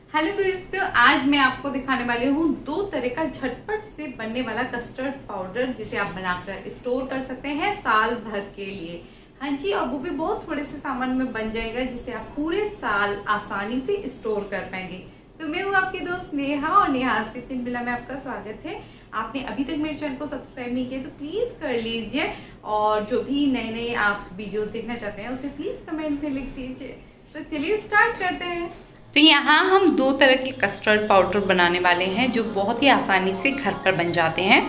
Hello दोस्तों, आज मैं आपको दिखाने वाली हूँ दो तरह का झटपट से बनने वाला कस्टर्ड पाउडर जिसे आप बनाकर स्टोर कर सकते हैं साल भर के लिए। हाँ जी, और वो भी बहुत थोड़े से सामान में बन जाएगा जिसे आप पूरे साल आसानी से स्टोर कर पाएंगे। तो मैं हूँ आपकी दोस्त नेहा और नेहा किचन बिला में आपका स्वागत है। आपने अभी तक मेरे चैनल को सब्सक्राइब नहीं किया तो प्लीज़ कर लीजिए, और जो भी नए नए आप वीडियोस देखना चाहते हैं उसे प्लीज़ कमेंट में लिख दीजिए। तो चलिए स्टार्ट करते हैं। तो यहाँ हम दो तरह के कस्टर्ड पाउडर बनाने वाले हैं जो बहुत ही आसानी से घर पर बन जाते हैं।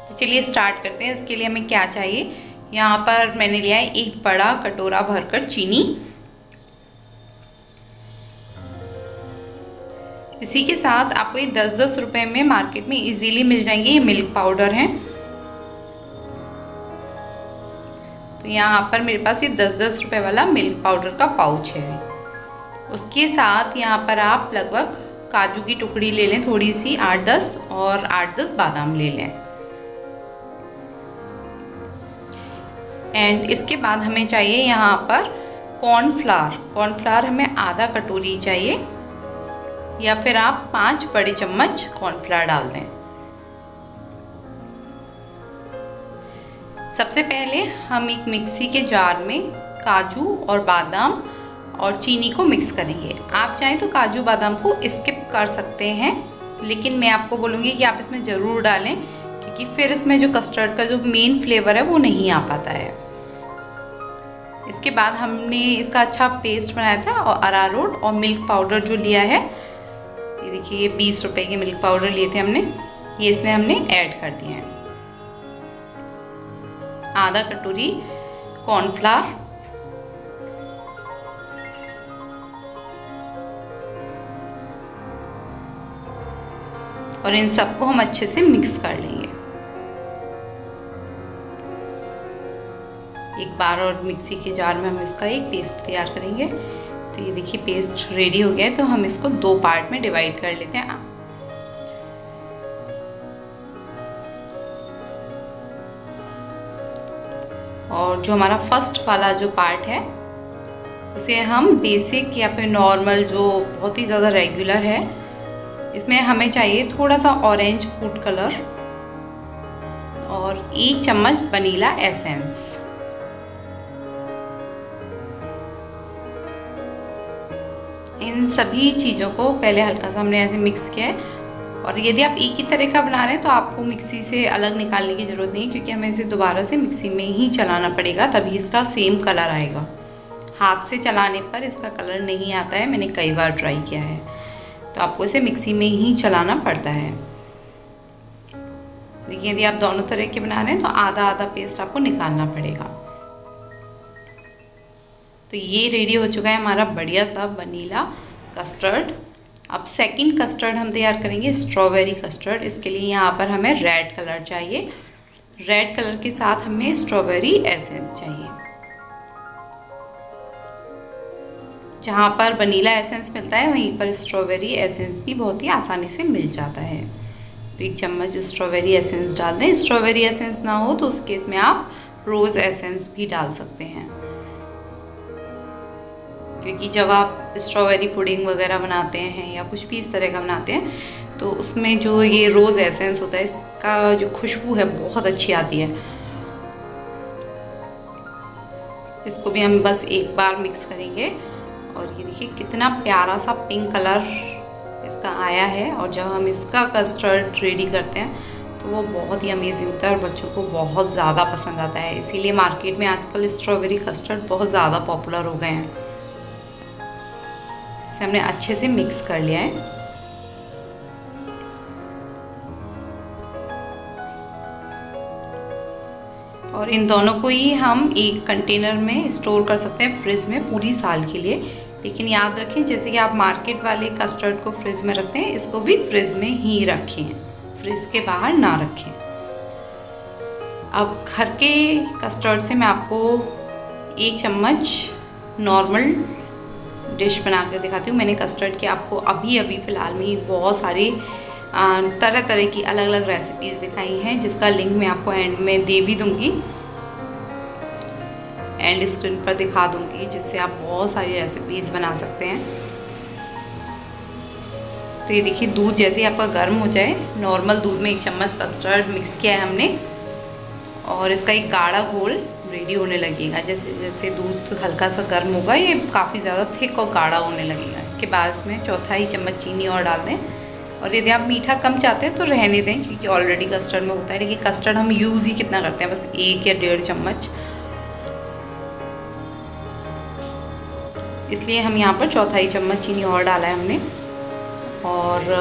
तो चलिए स्टार्ट करते हैं। इसके लिए हमें क्या चाहिए, यहाँ पर मैंने लिया है एक बड़ा कटोरा भरकर चीनी। इसी के साथ आपको ये 10-10 रुपए में मार्केट में इजीली मिल जाएंगे, ये मिल्क पाउडर हैं। तो यहाँ पर मेरे पास ये 10-10 रुपए वाला मिल्क पाउडर का पाउच है। उसके साथ यहाँ पर आप लगभग काजू की टुकड़ी ले लें, थोड़ी सी 8-10, और 8-10 बादाम ले लें। एंड इसके बाद हमें चाहिए यहाँ पर कॉर्नफ्लावर हमें आधा कटोरी चाहिए, या फिर आप 5 बड़े चम्मच कॉर्नफ्लावर डाल दें। सबसे पहले हम एक मिक्सी के जार में काजू और बादाम और चीनी को मिक्स करेंगे। आप चाहें तो काजू बादाम को स्किप कर सकते हैं, लेकिन मैं आपको बोलूँगी कि आप इसमें ज़रूर डालें, क्योंकि फिर इसमें जो कस्टर्ड का जो मेन फ्लेवर है वो नहीं आ पाता है। इसके बाद हमने इसका अच्छा पेस्ट बनाया था, और अरारोट और मिल्क पाउडर जो लिया है, ये देखिए, ये 20 रुपए के मिल्क पाउडर लिए थे हमने, ये इसमें हमने ऐड कर दिए हैं। आधा कटोरी कॉर्नफ्लावर, और इन सबको हम अच्छे से मिक्स कर लेंगे। एक बार और मिक्सी के जार में हम इसका एक पेस्ट तैयार करेंगे। तो ये देखिए पेस्ट रेडी हो गया है। तो हम इसको 2 पार्ट में डिवाइड कर लेते हैं। और जो हमारा फर्स्ट वाला जो पार्ट है उसे हम बेसिक या फिर नॉर्मल, जो बहुत ही ज़्यादा रेगुलर है, इसमें हमें चाहिए थोड़ा सा ऑरेंज फूड कलर और 1 चम्मच वनीला एसेंस। इन सभी चीज़ों को पहले हल्का सा हमने ऐसे मिक्स किया है। और यदि आप एक ही तरह का बना रहे हैं तो आपको मिक्सी से अलग निकालने की ज़रूरत नहीं, क्योंकि हमें इसे दोबारा से मिक्सी में ही चलाना पड़ेगा, तभी इसका सेम कलर आएगा। हाथ से चलाने पर इसका कलर नहीं आता है, मैंने कई बार ट्राई किया है। तो आपको इसे मिक्सी में ही चलाना पड़ता है। देखिए, यदि आप दोनों तरह के बना रहे हैं तो आधा आधा पेस्ट आपको निकालना पड़ेगा। तो ये रेडी हो चुका है हमारा बढ़िया सा वनीला कस्टर्ड। अब सेकंड कस्टर्ड हम तैयार करेंगे, स्ट्रॉबेरी कस्टर्ड। इसके लिए यहाँ पर हमें रेड कलर चाहिए। रेड कलर के साथ हमें स्ट्रॉबेरी एसेंस चाहिए। जहाँ पर वनीला एसेंस मिलता है वहीं पर स्ट्रॉबेरी एसेंस भी बहुत ही आसानी से मिल जाता है। तो 1 चम्मच स्ट्रॉबेरी एसेंस डाल दें। स्ट्रॉबेरी एसेंस ना हो तो उस केस में आप रोज़ एसेंस भी डाल सकते हैं, क्योंकि जब आप स्ट्रॉबेरी पुडिंग वगैरह बनाते हैं या कुछ भी इस तरह का बनाते हैं तो उसमें जो ये रोज़ एसेंस होता है, इसका जो खुशबू है बहुत अच्छी आती है। इसको भी हम बस एक बार मिक्स करेंगे। और ये देखिए कितना प्यारा सा पिंक कलर इसका आया है। और जब हम इसका कस्टर्ड रेडी करते हैं तो वो बहुत ही अमेजिंग होता है और बच्चों को बहुत ज़्यादा पसंद आता है। इसीलिए मार्केट में आजकल स्ट्रॉबेरी कस्टर्ड बहुत ज़्यादा पॉपुलर हो गए हैं। इसे हमने अच्छे से मिक्स कर लिया है। और इन दोनों को ही हम एक कंटेनर में स्टोर कर सकते हैं फ्रिज में पूरी साल के लिए। लेकिन याद रखें, जैसे कि आप मार्केट वाले कस्टर्ड को फ्रिज में रखते हैं, इसको भी फ्रिज में ही रखें, फ्रिज के बाहर ना रखें। अब घर के कस्टर्ड से मैं आपको 1 चम्मच नॉर्मल डिश बना कर दिखाती हूँ। मैंने कस्टर्ड की आपको अभी फ़िलहाल में ही बहुत सारी तरह तरह की अलग अलग रेसिपीज़ दिखाई हैं, जिसका लिंक मैं आपको एंड में दे भी दूँगी। एंड स्क्रीन पर दिखा दूंगी, जिससे आप बहुत सारी रेसिपीज़ बना सकते हैं। तो ये देखिए दूध जैसे ही आपका गर्म हो जाए, नॉर्मल दूध में 1 चम्मच कस्टर्ड मिक्स किया है हमने और इसका एक गाढ़ा घोल रेडी होने लगेगा। जैसे जैसे दूध हल्का सा गर्म होगा ये काफ़ी ज़्यादा थिक और गाढ़ा होने लगेगा। इसके बाद इसमें 1/4 चम्मच चीनी और डाल दें और यदि आप मीठा कम चाहते हैं तो रहने दें क्योंकि ऑलरेडी कस्टर्ड में होता है, लेकिन कस्टर्ड हम यूज़ ही कितना करते हैं, बस 1 या 1.5 चम्मच, इसलिए हम यहाँ पर 1/4 चम्मच चीनी और डाला है हमने। और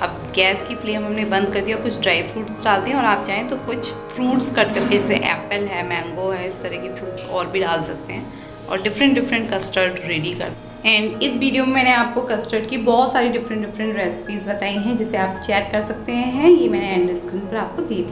अब गैस की फ्लेम हमने बंद कर दिया। कुछ ड्राई फ्रूट्स डाल दें और आप चाहें तो कुछ फ्रूट्स कट करके, जैसे एप्पल है, मैंगो है, इस तरह के फ्रूट्स और भी डाल सकते हैं और डिफरेंट कस्टर्ड रेडी कर। एंड इस वीडियो में मैंने आपको कस्टर्ड की बहुत सारी डिफरेंट रेसिपीज़ बताई हैं जिसे आप चेक कर सकते हैं। ये मैंने एंड स्क्रीन पर आपको दी थी।